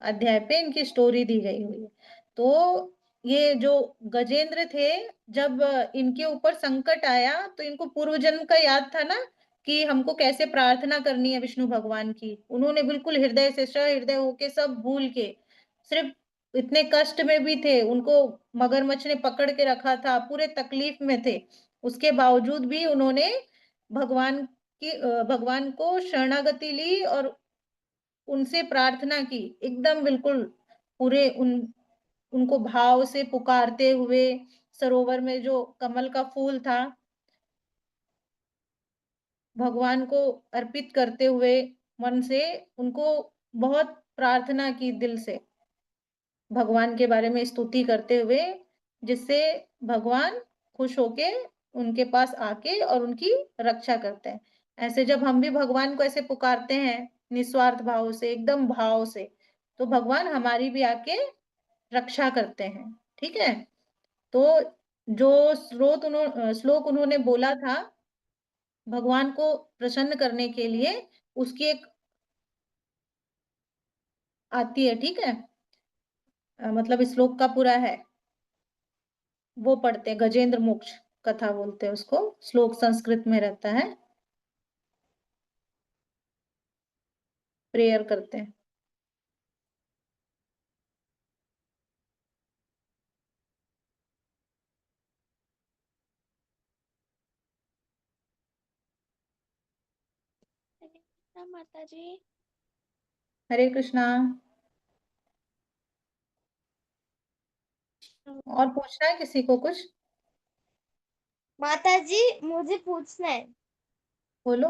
अध्याय पे इनकी स्टोरी दी गई हुई है। तो ये जो गजेंद्र थे, जब इनके ऊपर संकट आया तो इनको पूर्व जन्म का याद था ना, कि हमको कैसे प्रार्थना करनी है विष्णु भगवान की। उन्होंने बिल्कुल हृदय से सहृदय होके सब भूल के, सिर्फ इतने कष्ट में भी थे, उनको मगरमच्छ ने पकड़ के रखा था, पूरे तकलीफ में थे, उसके बावजूद भी उन्होंने भगवान को शरणागति ली और उनसे प्रार्थना की, एकदम बिल्कुल पूरे उनको भाव से पुकारते हुए, सरोवर में जो कमल का फूल था भगवान को अर्पित करते हुए, मन से उनको बहुत प्रार्थना की, दिल से भगवान के बारे में स्तुति करते हुए, जिससे भगवान खुश होके उनके पास आके और उनकी रक्षा करते हैं। ऐसे जब हम भी भगवान को ऐसे पुकारते हैं निस्वार्थ भाव से, एकदम भाव से, तो भगवान हमारी भी आके रक्षा करते हैं, ठीक है। तो जो श्लोक उन्होंने बोला था भगवान को प्रसन्न करने के लिए, उसकी एक आती है, ठीक है, मतलब श्लोक का पूरा है, वो पढ़ते हैं, गजेंद्र मोक्ष कथा बोलते हैं उसको, श्लोक संस्कृत में रहता है, प्रेयर करते हैं। माता जी। हरे कृष्णा। और पूछना है किसी को कुछ? माता जी मुझे पूछना है। बोलो।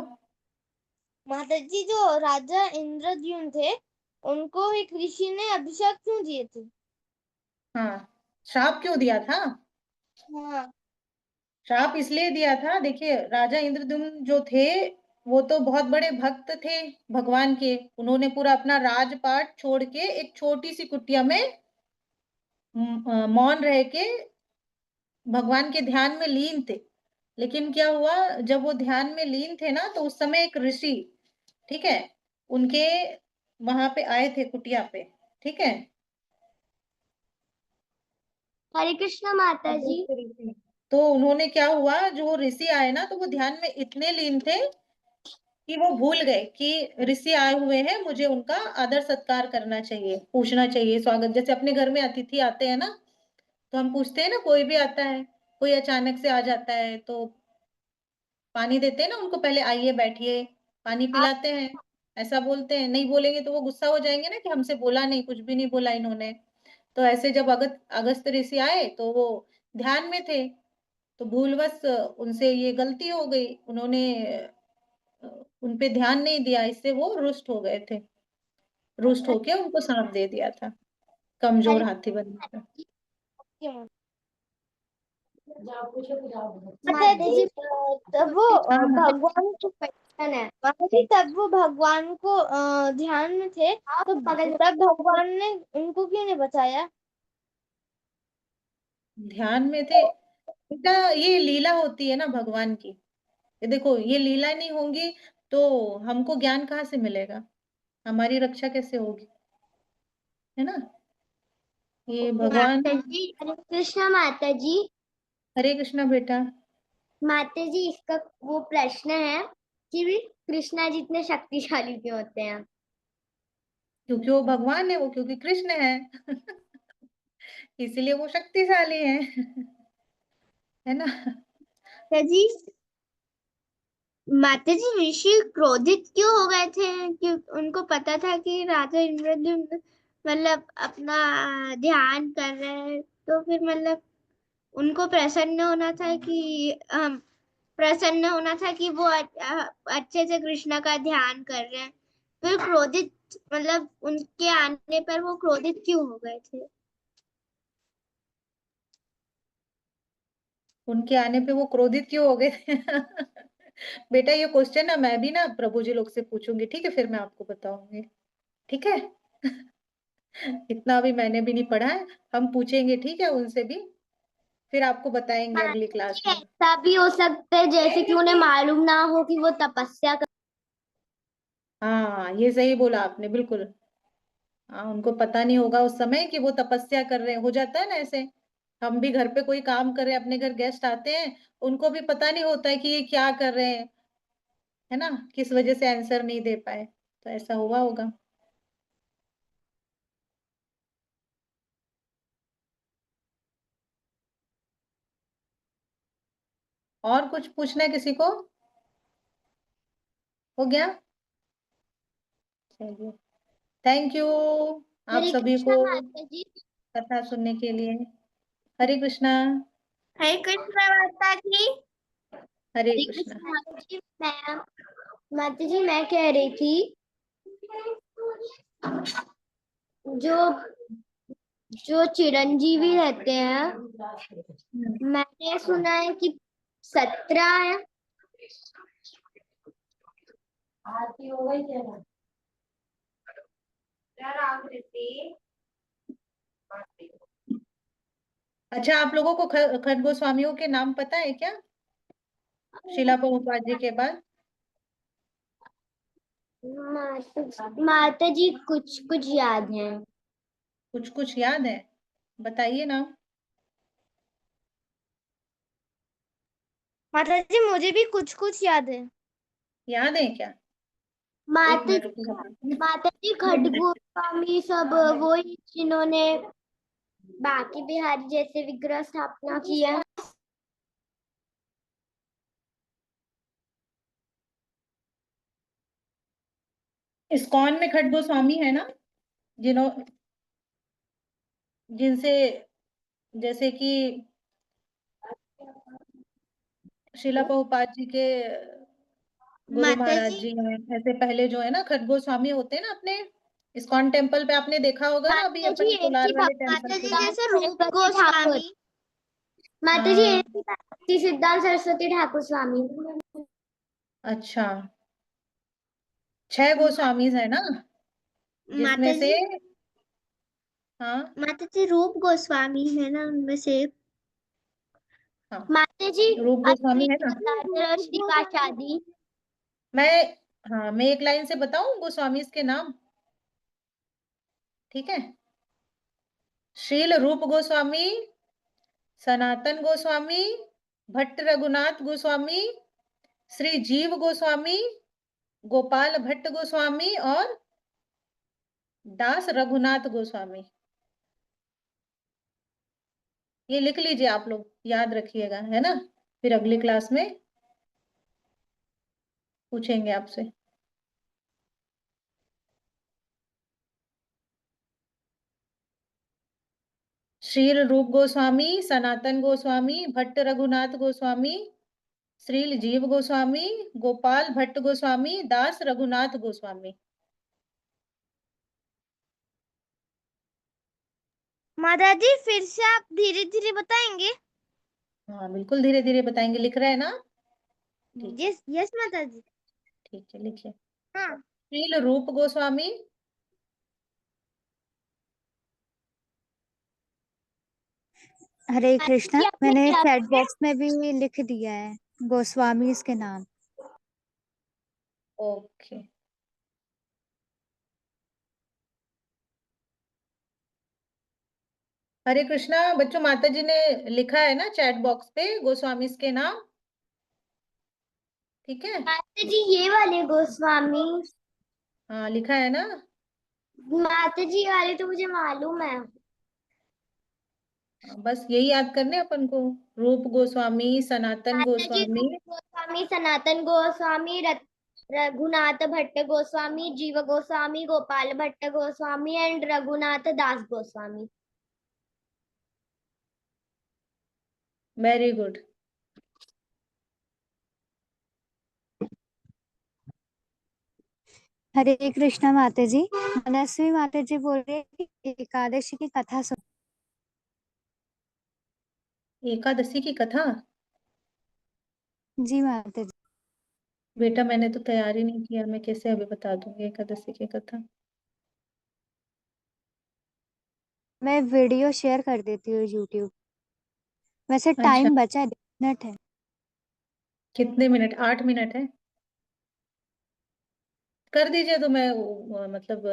माता जी जो राजा इंद्रद्युम्न थे उनको एक ऋषि ने अभिशाप क्यों दिए थे? हाँ, श्राप क्यों दिया था? हाँ। श्राप इसलिए दिया था, देखिए, राजा इंद्रद्युम्न जो थे वो तो बहुत बड़े भक्त थे भगवान के। उन्होंने पूरा अपना राजपाट छोड़ के एक छोटी सी कुटिया में मौन रह के भगवान के ध्यान में लीन थे। लेकिन क्या हुआ, जब वो ध्यान में लीन थे ना, तो उस समय एक ऋषि, ठीक है, उनके वहां पे आए थे कुटिया पे, ठीक है, हरे कृष्णा माता जी। तो उन्होंने क्या हुआ, जो ऋषि आए ना, तो वो ध्यान में इतने लीन थे कि वो भूल गए कि ऋषि आए हुए हैं, मुझे उनका आदर सत्कार करना चाहिए, पूछना चाहिए, स्वागत। जैसे अपने घर में अतिथि आते हैं ना, तो हम पूछते हैं ना, कोई भी आता है, कोई अचानक से आ जाता है तो पानी देते हैं ना उनको, पहले आइए बैठिए, पानी पिलाते हैं, ऐसा बोलते हैं। नहीं बोलेंगे तो वो गुस्सा हो जाएंगे ना कि हमसे बोला नहीं, कुछ भी नहीं बोला इन्होंने। तो ऐसे जब अगस्त ऋषि आए तो वो ध्यान में थे, तो भूलवश उनसे ये गलती हो गई, उन्होंने उन पे ध्यान नहीं दिया, इससे वो रुष्ट हो गए थे, रुष्ट होके उनको सांप दे दिया था, कमजोर हरे हाथी बन गया था। कृष्णा माता जी, तब वो हाँ हाँ। भगवान को पहचान है माता जी, तब वो भगवान को ध्यान में थे, तो तब भगवान ने उनको क्यों नहीं बचाया? ध्यान में थे बेटा, ये लीला होती है ना भगवान की। ये देखो, ये लीला नहीं होंगी तो हमको ज्ञान कहाँ से मिलेगा, हमारी रक्षा कैसे होगी, है ना। ये भगवान। माता जी, हरे कृष्णा माता जी। हरे कृष्णा बेटा। माता जी, इसका वो प्रश्न है कि भी कृष्णा जितने शक्तिशाली क्यों होते हैं? क्योंकि वो भगवान है, वो क्योंकि कृष्ण है इसलिए वो शक्तिशाली है है ना। माता जी, माता जी, ऋषि क्रोधित क्यों हो गए थे? क्यों उनको पता था कि राजा इंद्रद्युम्न मतलब अपना ध्यान कर रहे हैं, तो फिर मतलब उनको प्रसन्न होना था कि प्रसन्न होना था कि वो अच्छे से कृष्णा का ध्यान कर रहे हैं। फिर क्रोधित मतलब उनके आने पर वो क्रोधित क्यों हो गए थे? उनके आने पे वो क्रोधित क्यों हो गए थे बेटा ये क्वेश्चन ना मैं भी ना प्रभु जी लोग से पूछूंगी, ठीक है, फिर मैं आपको बताऊंगी, ठीक है इतना अभी मैंने भी नहीं पढ़ा है, हम पूछेंगे, ठीक है, उनसे भी, फिर आपको बताएंगे अगली क्लास में। ऐसा भी हो सकता है जैसे कि उन्हें मालूम ना हो कि वो तपस्या कर। हाँ ये सही बोला आपने, बिल्कुल। हाँ उनको पता नहीं होगा उस समय कि वो तपस्या कर रहे हैं, हो जाता है ना ऐसे। हम भी घर पे कोई काम कर रहे हैं, अपने घर गेस्ट आते हैं, उनको भी पता नहीं होता है कि ये क्या कर रहे हैं, है ना, किस वजह से आंसर नहीं दे पाए, तो ऐसा हुआ होगा। और कुछ पूछना है किसी को? हो गया, चलिए, थैंक यू आप हरे सभी कृष्णा को माता जी। कथा सुनने के लिए। हरे कृष्णा। हरे कृष्णा माता जी। हरे हरे कृष्णा। कृष्णा माता जी, मैं माता जी मैं कह रही थी, जो जो चिरंजीवी रहते हैं, मैंने सुना है कि 17 है। अच्छा, आप लोगों को खर गोस्वामियों के नाम पता है क्या, शिला प्रभुपाद जी के बाद? माता जी कुछ कुछ याद है। कुछ कुछ याद है, बताइए ना। माता जी, मुझे भी कुछ कुछ याद है। याद है क्या? एक माता मिनट जी, रुको, बताती माता जी खडगोस्वामी स्वामी सब वही जिन्होंने बाकी बिहारी जैसे विग्रह स्थापना की है। इस्कॉन में खड गोस्वामी है ना, जिन्हों जिनसे, जैसे कि शिला प्रभुपाद जी के गुरु माता महाराज जी, जी हैं, ऐसे पहले जो है ना खड गोस्वामी होते हैं ना अपने इस्कॉन टेम्पल पे, आपने देखा होगा ना अभी माता जी अपन एक ही कोलार वाले टेम्पल माता जी पे भी। जैसे रूप गोस्वामी। माता जी हाँ। एक ही भक्ति सिद्धांत सरस्वती ठाकुर स्वामी। अच्छा, 6 गोस्वामी है ना, जिसमें माता से, जी, हाँ माता जी रूप गोस्वामी है ना उनमें से। हाँ, माता जी रूप असली गोस्वामी है ना। रश्मि का शादी। मैं, हाँ मैं एक लाइन से बताऊं गोस्वामी के नाम, ठीक है। श्रील रूप गोस्वामी, सनातन गोस्वामी, भट्ट रघुनाथ गोस्वामी, श्री जीव गोस्वामी, गोपाल भट्ट गोस्वामी और दास रघुनाथ गोस्वामी। ये लिख लीजिए आप लोग, याद रखिएगा, है ना, फिर अगली क्लास में पूछेंगे आपसे। श्रील रूप गोस्वामी, सनातन गोस्वामी, भट्ट रघुनाथ गोस्वामी, श्रील जीव गोस्वामी, गोपाल भट्ट गोस्वामी, दास रघुनाथ गोस्वामी। माता जी फिर से आप धीरे धीरे बताएंगे? हाँ बिल्कुल, धीरे धीरे बताएंगे। लिख रहे हैं ना? ठीक है, यस यस माता जी। ठीक है, लिखिए। हाँ। श्रील रूप गोस्वामी, हरे कृष्णा, जी, आपने मैंने क्या चैट किया? बॉक्स में भी लिख दिया है गोस्वामी इसके नाम। ओके। हरे कृष्णा बच्चों, माता जी ने लिखा है ना चैट बॉक्स पे गोस्वामी के नाम, ठीक है? माता जी ये वाले गोस्वामी, हाँ लिखा है ना। माता जी वाले तो मुझे मालूम है। हाँ, बस यही याद करने अपन को। रूप गोस्वामी, सनातन माता जी गोस्वामी, रूप Goswami, Sanatan Goswami, Raghunath Bhatt Goswami, Jiva Goswami, Gopal Bhatt Goswami and Raghunath Das Goswami. Very good. Hare Krishna माता जी, मनस्वी माता जी बोल रही है कि एकादशी की कथा सुन। एकादशी की कथा? जी माता जी। बेटा मैंने तो तैयारी नहीं किया, मैं कैसे अभी बता दूंगी एकादशी की कथा। मैं वीडियो शेयर कर देती हूँ यूट्यूब। वैसे अच्छा, टाइम बचा है, 2 मिनट है। कितने मिनट? 8 मिनट है? कर दीजिए तो मैं मतलब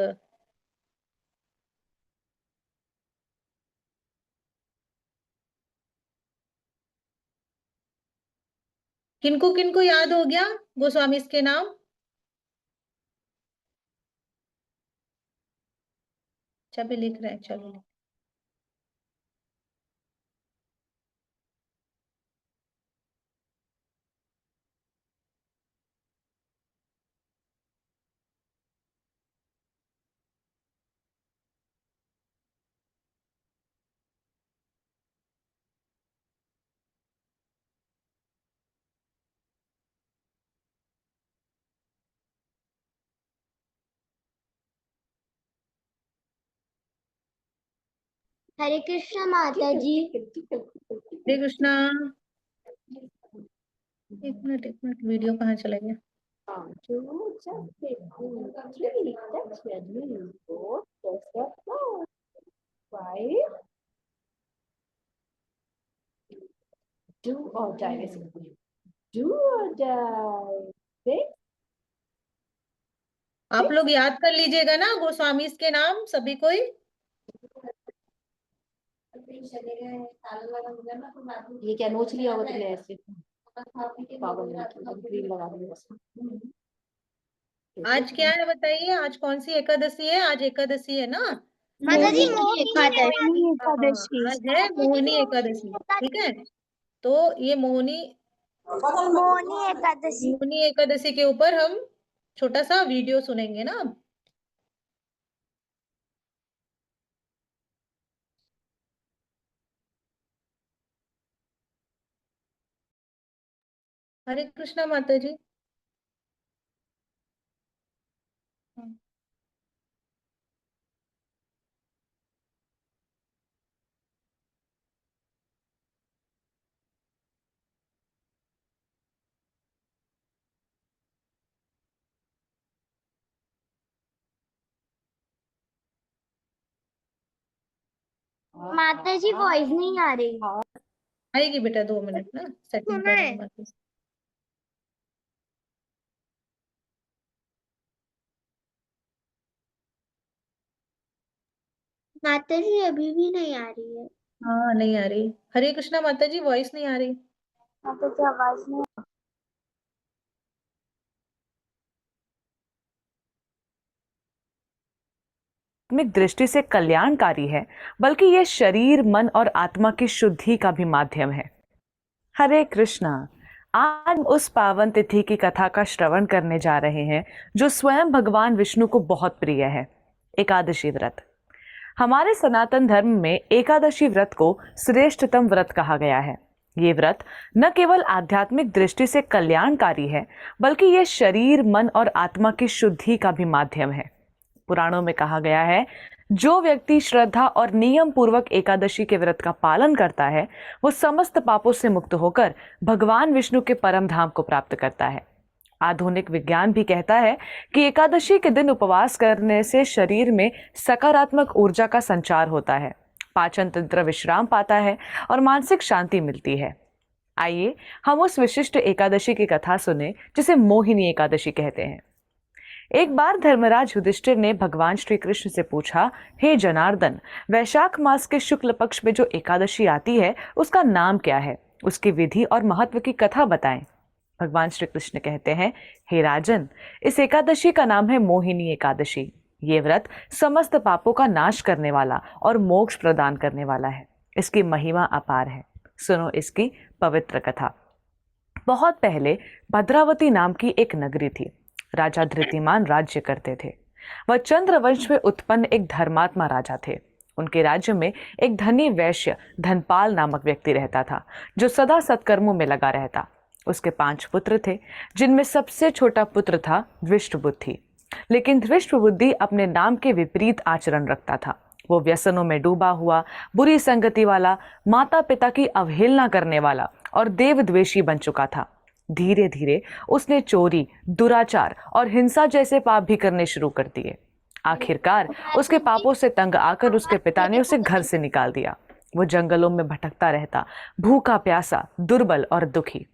किनको किनको याद हो गया गोस्वामी के नाम? अच्छा भी लिख रहे हैं, चलो। हरे कृष्ण माता जी। हरे कृष्णा। एक मिनट, वीडियो कहाँ चला गया? आप लोग याद कर लीजिएगा ना गोस्वामी के नाम सभी कोई। ये क्या नोच लिया होगा तुमने ऐसे? पागल है, क्रीम लगा दी बस। आज क्या है बताइए, आज कौन सी एकादशी है? आज एकादशी है ना? माता जी मोहिनी मोहिनी एकादशी। हाँ, आज है मोहिनी एकादशी, ठीक है? तो ये मोहिनी मोहिनी एकादशी। मोहिनी एकादशी के ऊपर हम छोटा सा वीडियो सुनेंगे ना। हरे कृष्णा माता जी। माता जी वॉइस नहीं आ रही। आएगी बेटा, 2 मिनट ना, सेटिंग सुना कर रहे है। हैं बाकी। माता जी अभी भी नहीं आ रही है। हाँ नहीं आ रही। हरे कृष्णा माता जी, वॉइस नहीं आ रही। माता जी आवाज नहीं। आध्यात्मिक दृष्टि से कल्याणकारी है, बल्कि यह शरीर, मन और आत्मा की शुद्धि का भी माध्यम है। हरे कृष्णा। आज हम उस पावन तिथि की कथा का श्रवण करने जा रहे हैं जो स्वयं भगवान विष्णु को बहुत प्रिय है, एकादशी व्रत। हमारे सनातन धर्म में एकादशी व्रत को श्रेष्ठतम व्रत कहा गया है। ये व्रत न केवल आध्यात्मिक दृष्टि से कल्याणकारी है, बल्कि यह शरीर, मन और आत्मा की शुद्धि का भी माध्यम है। पुराणों में कहा गया है, जो व्यक्ति श्रद्धा और नियम पूर्वक एकादशी के व्रत का पालन करता है, वो समस्त पापों से मुक्त होकर भगवान विष्णु के परम धाम को प्राप्त करता है। आधुनिक विज्ञान भी कहता है कि एकादशी के दिन उपवास करने से शरीर में सकारात्मक ऊर्जा का संचार होता है, पाचन तंत्र विश्राम पाता है और मानसिक शांति मिलती है। आइए हम उस विशिष्ट एकादशी की कथा सुने जिसे मोहिनी एकादशी कहते हैं। एक बार धर्मराज युधिष्ठिर ने भगवान श्री कृष्ण से पूछा, हे जनार्दन, वैशाख मास के शुक्ल पक्ष में जो एकादशी आती है उसका नाम क्या है, उसकी विधि और महत्व की कथा बताएं। भगवान श्री कृष्ण कहते हैं, हे राजन, इस एकादशी का नाम है मोहिनी एकादशी। ये व्रत समस्त पापों का नाश करने वाला और मोक्ष प्रदान करने वाला है। इसकी महिमा अपार है। सुनो इसकी पवित्र कथा। बहुत पहले भद्रावती नाम की एक नगरी थी। राजा धृतिमान राज्य करते थे। वह चंद्रवंश में उत्पन्न एक धर्मात्मा राजा थे। उनके राज्य में एक धनी वैश्य धनपाल नामक व्यक्ति रहता था, जो सदा सत्कर्मों में लगा रहता। उसके 5 पुत्र थे, जिनमें सबसे छोटा पुत्र था धृष्टबुद्धि। लेकिन धृष्टबुद्धि अपने नाम के विपरीत आचरण रखता था। वो व्यसनों में डूबा हुआ, बुरी संगति वाला, माता पिता की अवहेलना करने वाला और देवद्वेषी बन चुका था। धीरे धीरे उसने चोरी, दुराचार और हिंसा जैसे पाप भी करने शुरू कर दिए। आखिरकार उसके पापों से तंग आकर उसके पिता ने उसे घर से निकाल दिया। वो जंगलों में भटकता रहता, भूखा प्यासा, दुर्बल और दुखी।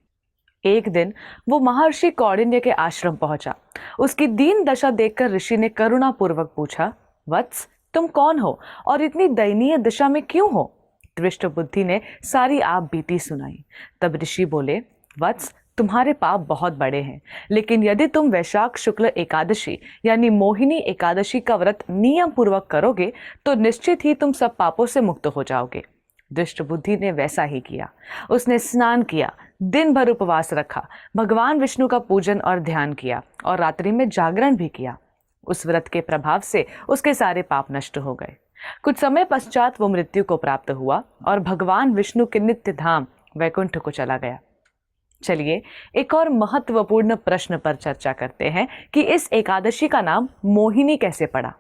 एक दिन वो महर्षि कौंडिन्य के आश्रम पहुंचा। उसकी दीन दशा देखकर ऋषि ने करुणा पूर्वक पूछा, वत्स, तुम कौन हो और इतनी दयनीय दशा में क्यों हो? धृष्टबुद्धि ने सारी आप बीती सुनाई। तब ऋषि बोले, वत्स, तुम्हारे पाप बहुत बड़े हैं, लेकिन यदि तुम वैशाख शुक्ल एकादशी यानी मोहिनी एकादशी का व्रत नियम पूर्वक करोगे तो निश्चित ही तुम सब पापों से मुक्त हो जाओगे। धृष्टबुद्धि ने वैसा ही किया। उसने स्नान किया, दिन भर उपवास रखा, भगवान विष्णु का पूजन और ध्यान किया और रात्रि में जागरण भी किया। उस व्रत के प्रभाव से उसके सारे पाप नष्ट हो गए। कुछ समय पश्चात वो मृत्यु को प्राप्त हुआ और भगवान विष्णु के नित्य धाम वैकुंठ को चला गया। चलिए एक और महत्वपूर्ण प्रश्न पर चर्चा करते हैं कि इस एकादशी का नाम मोहिनी कैसे पड़ा।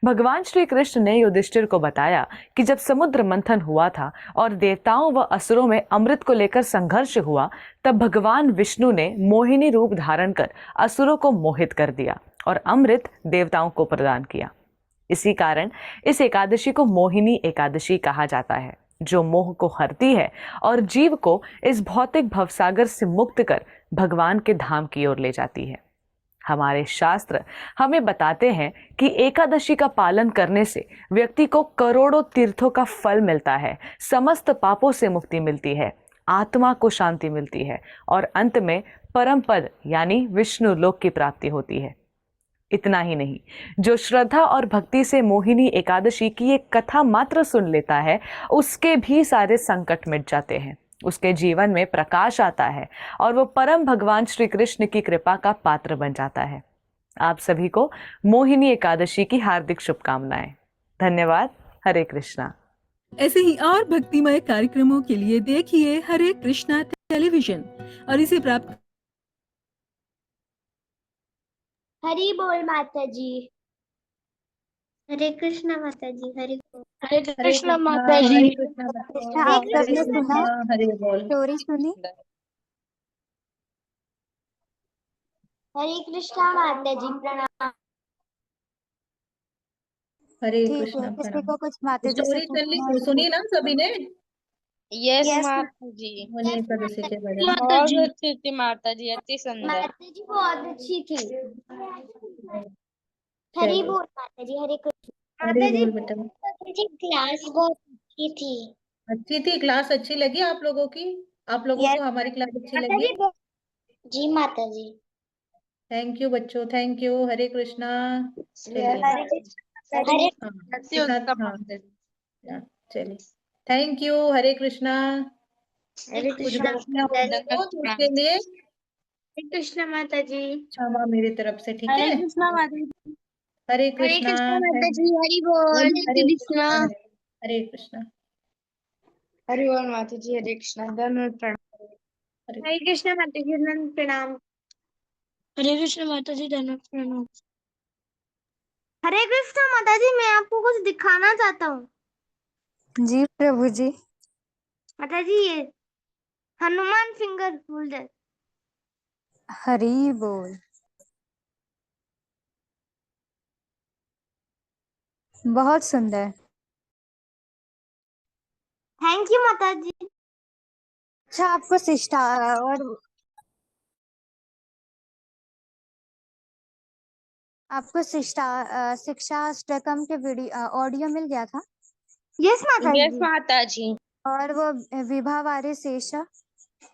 भगवान श्री कृष्ण ने युधिष्ठिर को बताया कि जब समुद्र मंथन हुआ था और देवताओं व असुरों में अमृत को लेकर संघर्ष हुआ, तब भगवान विष्णु ने मोहिनी रूप धारण कर असुरों को मोहित कर दिया और अमृत देवताओं को प्रदान किया। इसी कारण इस एकादशी को मोहिनी एकादशी कहा जाता है, जो मोह को हरती है और जीव को इस भौतिक भवसागर से मुक्त कर भगवान के धाम की ओर ले जाती है। हमारे शास्त्र हमें बताते हैं कि एकादशी का पालन करने से व्यक्ति को करोड़ों तीर्थों का फल मिलता है, समस्त पापों से मुक्ति मिलती है, आत्मा को शांति मिलती है और अंत में परम पद यानी विष्णु लोक की प्राप्ति होती है। इतना ही नहीं, जो श्रद्धा और भक्ति से मोहिनी एकादशी की एक कथा मात्र सुन लेता है, उसके भी सारे संकट मिट जाते हैं, उसके जीवन में प्रकाश आता है और वो परम भगवान श्री कृष्ण की कृपा का पात्र बन जाता है। आप सभी को मोहिनी एकादशी की हार्दिक शुभकामनाएं। धन्यवाद। हरे कृष्णा। ऐसे ही और भक्तिमय कार्यक्रमों के लिए देखिए हरे कृष्णा टेलीविजन और इसे प्राप्त। हरि बोल माता जी। हरे कृष्णा माता जी। हरे कृष्णा माता जी। आप सबने सुना, हरे बोल। स्टोरी सुनी? हरे कृष्णा माता जी, प्रणाम। हरे ठीक कृष्णा। है, किसी को कुछ माता जी से स्टोरी पूछना है? सुनी ना सभी ने? यस Yes, माता जी, मोहिनी एकादशी के बारे में। बहुत अच्छी थी माता जी, अति सुंदर। माता जी बहुत अच्छी थी। हरि बोल माता जी। हरे कृष्ण हरे माता जी। बोल बेटा। माता जी क्लास बहुत की थी। अच्छी थी क्लास, अच्छी लगी आप लोगों की? आप लोगों को हमारी क्लास अच्छी लगी? जी माता जी। थैंक यू बच्चों, थैंक यू। हरे कृष्णा। चलिए हरे हाँ, हाँ, चलिए थैंक यू। हरे कृष्णा। कुछ कृष्णा गलतियां हो माता गई जी। हो तो उसके लिए हरे कृष्णा माता जी। क्षमा मेरी तरफ से, ठीक हरे है? कृष्णा माता जी। हरे हरे कृष्णा। कृष्णा माता जी। हरि बोल। हरे हरे कृष्णा। कृष्णा। हरे कृष्णा। हरि बोल माता जी। हरे कृष्णा। धन्यवाद प्रणाम। हरे हरे कृष्णा माता जी। धन्यवाद प्रणाम। हरे कृष्णा माता जी। धन्यवाद प्रणाम। हरे कृष्णा माता जी, मैं आपको कुछ दिखाना चाहता हूँ। जी प्रभु जी। माता जी ये हनुमान फिंगर होल्डर। हरि बोल। बहुत सुंदर। थैंक यू माता जी। अच्छा, आपको शिष्टा और आपको शिक्षाष्टकम के वीडियो ऑडियो मिल गया था? यस माता यस जी। माता जी। और वो विभावारे शेषा?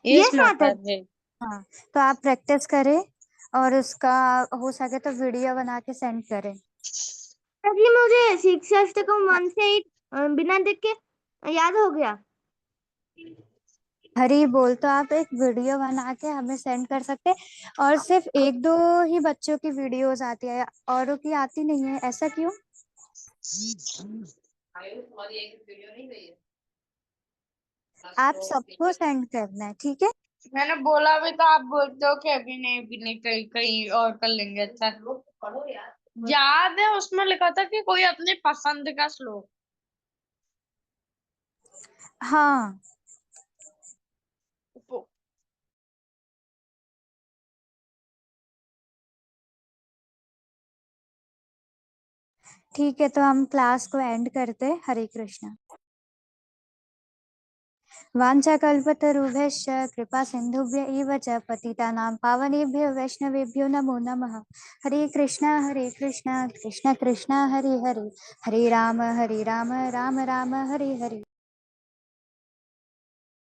यस यस माता माता जी। जी। हाँ, तो आप प्रैक्टिस करें और उसका हो सके तो वीडियो बना के सेंड करें। अगली मुझे शिक्षाष्टकम 1 से 8 बिना देख के याद हो गया। हरी बोल, तो आप एक वीडियो बना के हमें सेंड कर सकते हैं। और सिर्फ एक दो ही बच्चों की वीडियोस आती है, औरों की आती नहीं है, ऐसा क्यों? आप सबको सेंड करना है, ठीक है? मैंने बोला भी तो आप बोलते हो कि अभी नहीं कहीं कहीं और कर लेंगे। अच्छा याद है उसमें लिखा था कि कोई अपनी पसंद का श्लोक। हाँ, ठीक है, तो हम क्लास को एंड करते हैं। हरे कृष्णा। वाञ्छाकल्पतरुभ्यश्च कृपा सिन्धुभ्य एव च पतितानां पावनेभ्यो वैष्णवेभ्यो नमो नमः। हरे कृष्णा कृष्ण कृष्ण हरे हरे, हरे राम राम राम राम हरे हरे।